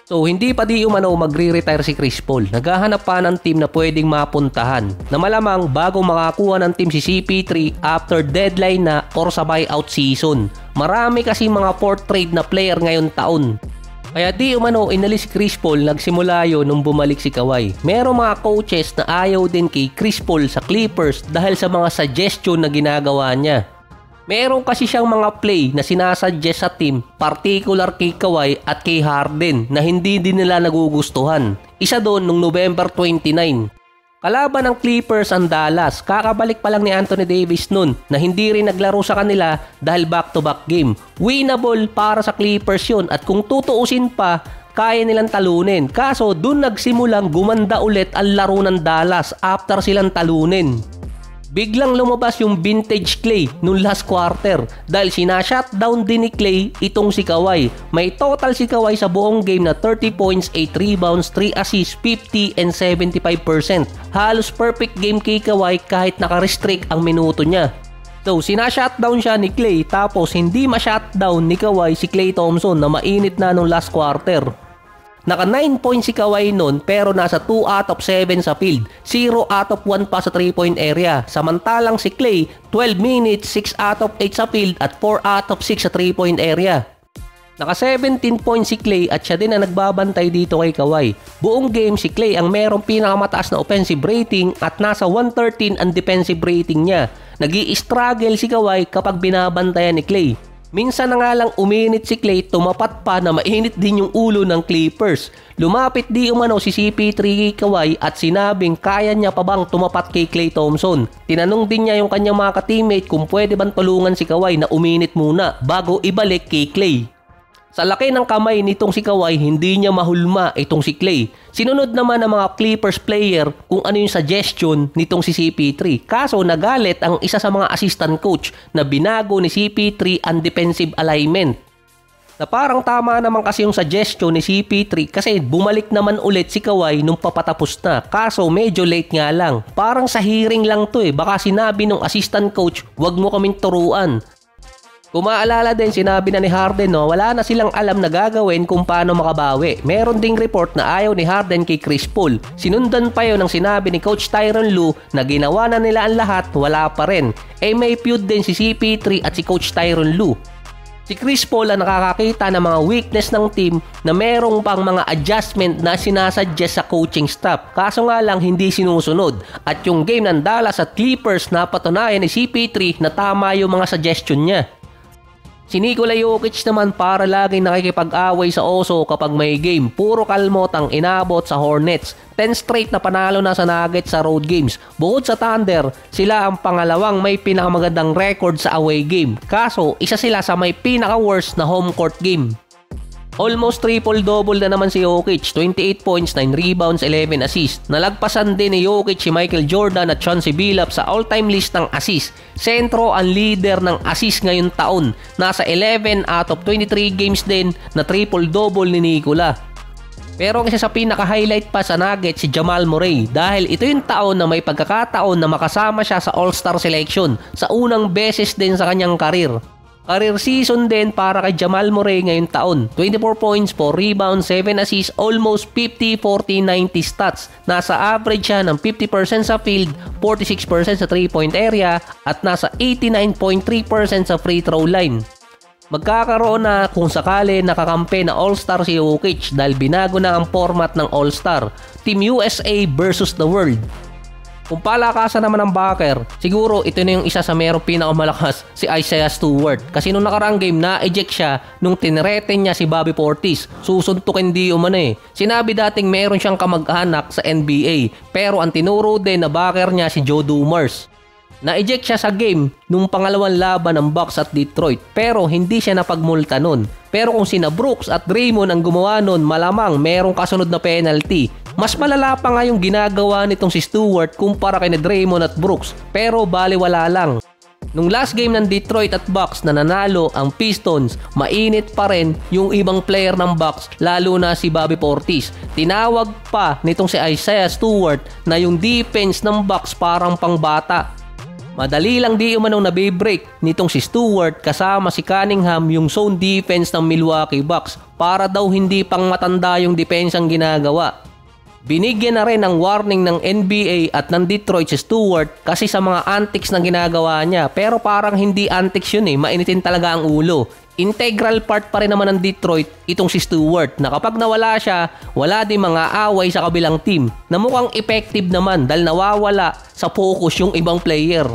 So hindi pa di umano magre-retire si Chris Paul. Naghahanap pa ng team na pwedeng mapuntahan na malamang bago makakuha ng team si CP3 after deadline na or sa buyout season. Marami kasi mga fourth trade na player ngayon taon. Kaya di umano inalis si Chris Paul, nagsimula yun nung bumalik si Kawhi. Merong mga coaches na ayaw din kay Chris Paul sa Clippers dahil sa mga suggestion na ginagawa niya. Meron kasi siyang mga play na sinasuggest sa team, particular kay Kawhi at kay Harden na hindi din nila nagugustuhan. Isa doon nung November 29. Kalaban ng Clippers ang Dallas, kakabalik pa lang ni Anthony Davis nun na hindi rin naglaro sa kanila dahil back-to-back game. Winnable para sa Clippers yun at kung tutuusin pa, kaya nilang talunin. Kaso dun nagsimulang gumanda ulit ang laro ng Dallas after silang talunin. Biglang lumabas yung vintage Klay nung last quarter dahil sinashutdown din ni Klay itong si Kawhi. May total si Kawhi sa buong game na 30 points, 8 rebounds, 3 assists, 50 and 75%. Halos perfect game kay Kawhi kahit naka-restrict ang minuto niya. So sinashutdown siya ni Klay tapos hindi ma-shutdown ni Kawhi si Klay Thompson na mainit na nung last quarter. Naka 9 points si Kawhi nun pero nasa 2 out of 7 sa field, 0 out of 1 pa sa 3-point area. Samantalang si Klay, 12 minutes, 6 out of 8 sa field at 4 out of 6 sa 3-point area. Naka 17 points si Klay at siya din ang nagbabantay dito kay Kawhi. Buong game si Klay ang merong pinakamataas na offensive rating at nasa 113 ang defensive rating niya. Nag-i-struggle si Kawhi kapag binabantayan ni Klay. Minsan na nga lang uminit si Klay, tumapat pa na mainit din yung ulo ng Clippers. Lumapit di umano si CP3 kay Kawhi at sinabing kaya niya pa bang tumapat kay Klay Thompson. Tinanong din niya yung kanyang mga ka-teammate kung pwede bang tulungan si Kawhi na uminit muna bago ibalik kay Klay. Sa laki ng kamay nitong si Kawhi, hindi niya mahulma itong si Klay. Sinunod naman ng mga Clippers player kung ano yung suggestion nitong si CP3. Kaso nagalit ang isa sa mga assistant coach na binago ni CP3 ang defensive alignment. Na parang tama naman kasi yung suggestion ni CP3 kasi bumalik naman ulit si Kawhi nung papatapos na. Kaso medyo late nga lang. Parang sa hearing lang to baka sinabi ng assistant coach, wag mo kaming turuan. Kung maalala din, sinabi na ni Harden wala na silang alam na gagawin kung paano makabawi. Meron ding report na ayaw ni Harden kay Chris Paul. Sinundan pa yun ng sinabi ni Coach Tyronn Lue na ginawa na nila ang lahat, wala pa rin. May feud din si CP3 at si Coach Tyronn Lue. Si Chris Paul ang nakakakita ng mga weakness ng team na merong pang mga adjustment na sinasuggest sa coaching staff. Kaso nga lang hindi sinusunod. At yung game ng Dallas at Clippers napatunayan ni CP3 na tama yung mga suggestion niya. Si Nikola Jokic naman para laging nakikipag-away sa oso kapag may game. Puro kalmot ang inabot sa Hornets. 10 straight na panalo na sa Nuggets sa road games. Bukod sa Thunder, sila ang pangalawang may pinakamagandang record sa away game. Kaso, isa sila sa may pinaka-worst na home court game. Almost triple-double na naman si Jokic, 28 points, 9 rebounds, 11 assists. Nalagpasan din ni Jokic si Michael Jordan at Chauncey Billups sa all-time list ng assists. Sentro ang leader ng assists ngayong taon. Nasa 11 out of 23 games din na triple-double ni Nikola. Pero ang isa sa pinaka-highlight pa sa Nuggets si Jamal Murray dahil ito yung taon na may pagkakataon na makasama siya sa All-Star selection sa unang beses din sa kanyang karir. Career season din para kay Jamal Murray ngayong taon. 24 points, 4 rebounds, 7 assists, almost 50-40-90 stats. Nasa average siya ng 50% sa field, 46% sa 3-point area, at nasa 89.3% sa free throw line. Magkakaroon na kung sakali nakakampi na All-Star si Jokic dahil binago na ang format ng All-Star. Team USA versus the world. Kung palakasan naman ng backer, siguro ito na yung isa sa merong pinakamalakas, si Isaiah Stewart. Kasi nung nakaraang game, na-eject siya nung tinreten niya si Bobby Portis. Susuntukin di umano Sinabi dating meron siyang kamag-anak sa NBA, pero ang tinuro din na backer niya si Joe Dumars. Na-eject siya sa game nung pangalawang laban ng Bucks at Detroit, pero hindi siya napagmulta nun. Pero kung sina Brooks at Draymond ang gumawa nun, malamang merong kasunod na penalty. Mas malala pa nga yung ginagawa nitong si Stewart kumpara kay Draymond at Brooks, pero baliwala lang. Nung last game ng Detroit at Bucks na nanalo ang Pistons, mainit pa rin yung ibang player ng Bucks, lalo na si Bobby Portis. Tinawag pa nitong si Isaiah Stewart na yung defense ng Bucks parang pangbata. Madali lang di umanong nabibreak nitong si Stewart kasama si Cunningham yung zone defense ng Milwaukee Bucks para daw hindi pang matanda yung depensang ginagawa. Binigyan na rin ng warning ng NBA at ng Detroit si Stewart kasi sa mga antics na ginagawa niya, pero parang hindi antics yun mainitin talaga ang ulo. Integral part pa rin naman ng Detroit itong si Stewart na kapag nawala siya, wala din mga away sa kabilang team na mukhang effective naman dahil nawawala sa focus yung ibang player.